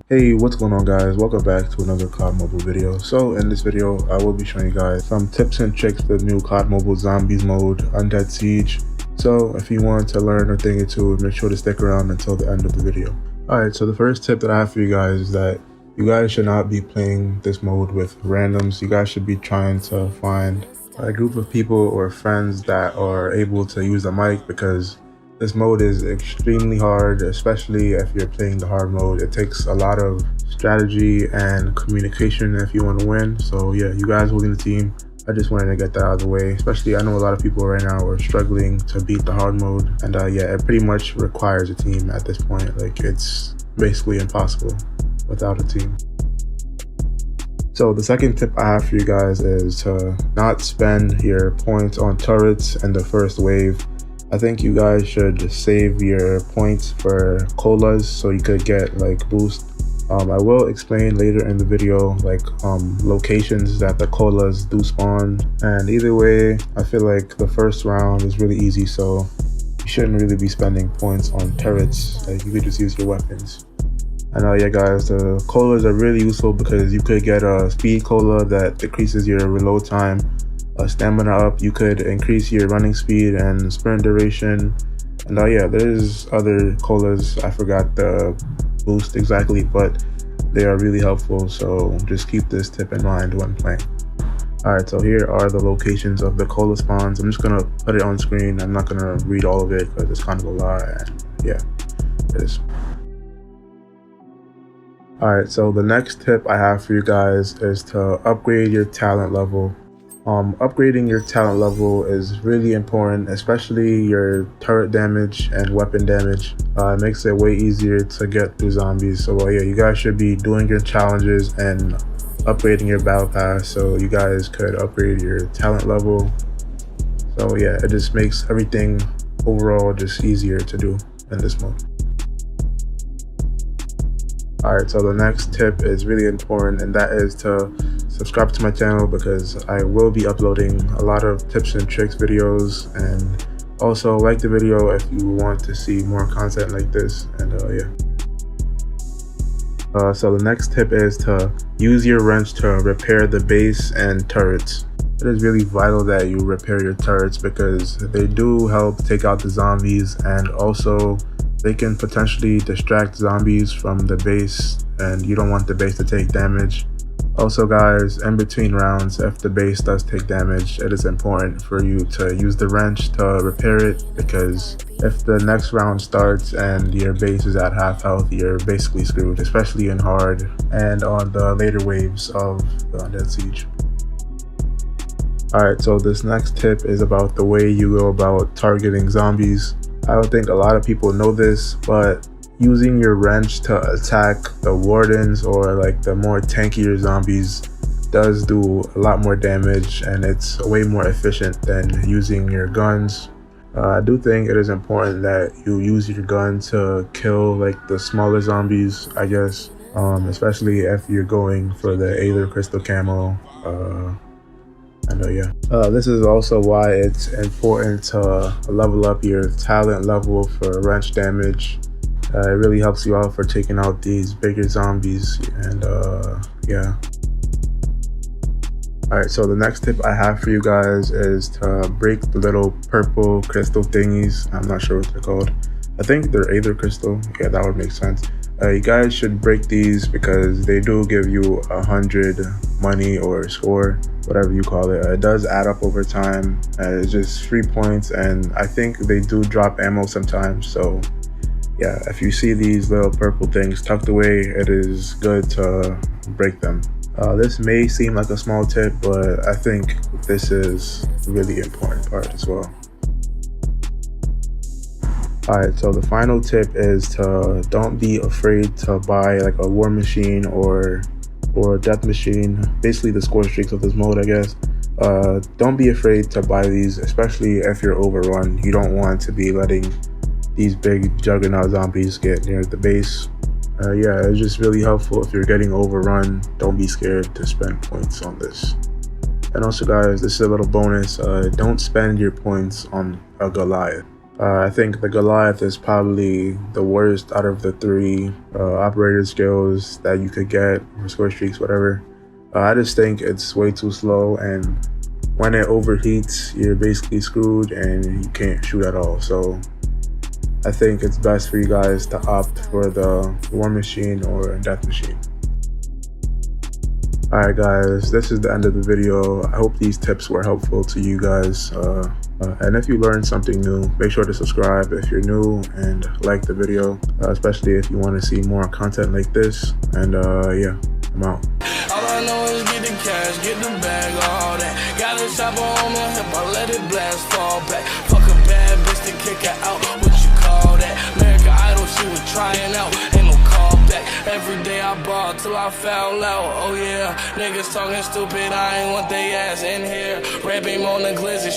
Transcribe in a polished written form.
Hey, what's going on guys? Welcome back to another COD Mobile video. So in this video, I will be showing you guys some tips and tricks for the new COD Mobile Zombies mode, Undead Siege. So if you want to learn a thing or two, make sure to stick around until the end of the video. Alright, so the first tip that I have for you guys is that you guys should not be playing this mode with randoms. You guys should be trying to find a group of people or friends that are able to use a mic, because this mode is extremely hard, especially if you're playing the hard mode. It takes a lot of strategy and communication if you want to win. So yeah, you guys holding the team, I just wanted to get that out of the way. Especially I know a lot of people right now are struggling to beat the hard mode, and yeah, it pretty much requires a team at this point. Like, it's basically impossible without a team. So the second tip I have for you guys is to not spend your points on turrets in the first wave. I think you guys should save your points for colas so you could get like boost. I will explain later in the video like locations that the colas do spawn, and either way I feel like the first round is really easy, so you shouldn't really be spending points on turrets. Like, you could just use your weapons. And yeah guys, the colas are really useful because you could get a speed cola that decreases your reload time, stamina up. You could increase your running speed and sprint duration, and yeah, there's other colas, I forgot the boost exactly, but they are really helpful, so just keep this tip in mind when playing. Alright, so here are the locations of the cola spawns. I'm just gonna put it on screen. I'm not gonna read all of it because it's kind of a lot, and yeah, it is. Alright, so the next tip I have for you guys is to upgrade your talent level. Upgrading your talent level is really important, especially your turret damage and weapon damage. It makes it way easier to get through zombies. So yeah, you guys should be doing your challenges and upgrading your battle pass so you guys could upgrade your talent level. So yeah, it just makes everything overall just easier to do in this mode. Alright, so the next tip is really important, and that is to subscribe to my channel, because I will be uploading a lot of tips and tricks videos, and also like the video if you want to see more content like this. And yeah. So the next tip is to use your wrench to repair the base and turrets. It is really vital that you repair your turrets because they do help take out the zombies, and also they can potentially distract zombies from the base, and you don't want the base to take damage. Also guys, in between rounds, if the base does take damage, it is important for you to use the wrench to repair it, because if the next round starts and your base is at half health, you're basically screwed, especially in hard and on the later waves of the Undead Siege. Alright, so this next tip is about the way you go about targeting zombies. I don't think a lot of people know this, but using your wrench to attack the wardens or like the more tankier zombies does do a lot more damage, and it's way more efficient than using your guns. I do think it is important that you use your gun to kill like the smaller zombies, I guess, especially if you're going for the aether crystal camo. Yeah, this is also why it's important to level up your talent level for wrench damage. It really helps you out for taking out these bigger zombies, and yeah. Alright, so the next tip I have for you guys is to break the little purple crystal thingies. I'm not sure what they're called. I think they're aether crystal. Yeah, that would make sense. You guys should break these because they do give you 100 money or score, whatever you call it. It does add up over time. It's just 3 points, and I think they do drop ammo sometimes. So yeah, if you see these little purple things tucked away, it is good to break them. This may seem like a small tip, but I think this is a really important part as well. Alright, so the final tip is to don't be afraid to buy like a war machine or a death machine, basically the score streaks of this mode, I guess. Don't be afraid to buy these, especially if you're overrun. You don't want to be letting these big juggernaut zombies get near the base. Yeah, it's just really helpful if you're getting overrun. Don't be scared to spend points on this. And also guys, this is a little bonus, don't spend your points on a Goliath. I think the Goliath is probably the worst out of the three operator skills that you could get, or score streaks, whatever. I just think it's way too slow, and when it overheats, you're basically screwed and you can't shoot at all. So I think it's best for you guys to opt for the War Machine or Death Machine. Alright guys, this is the end of the video. I hope these tips were helpful to you guys. And if you learned something new, make sure to subscribe if you're new and like the video, especially if you want to see more content like this. And yeah, I'm out. All I know is get the cash, get the bag, all that. Got a chopper on my hip, I let it blast, fall back. Fuck a bad bitch to kick her out, what you call that? American Idol, she was trying out, ain't no call back. Every day I bought till I found out, oh yeah. Niggas talking stupid, I ain't want they ass in here. Red beam on the glizzy.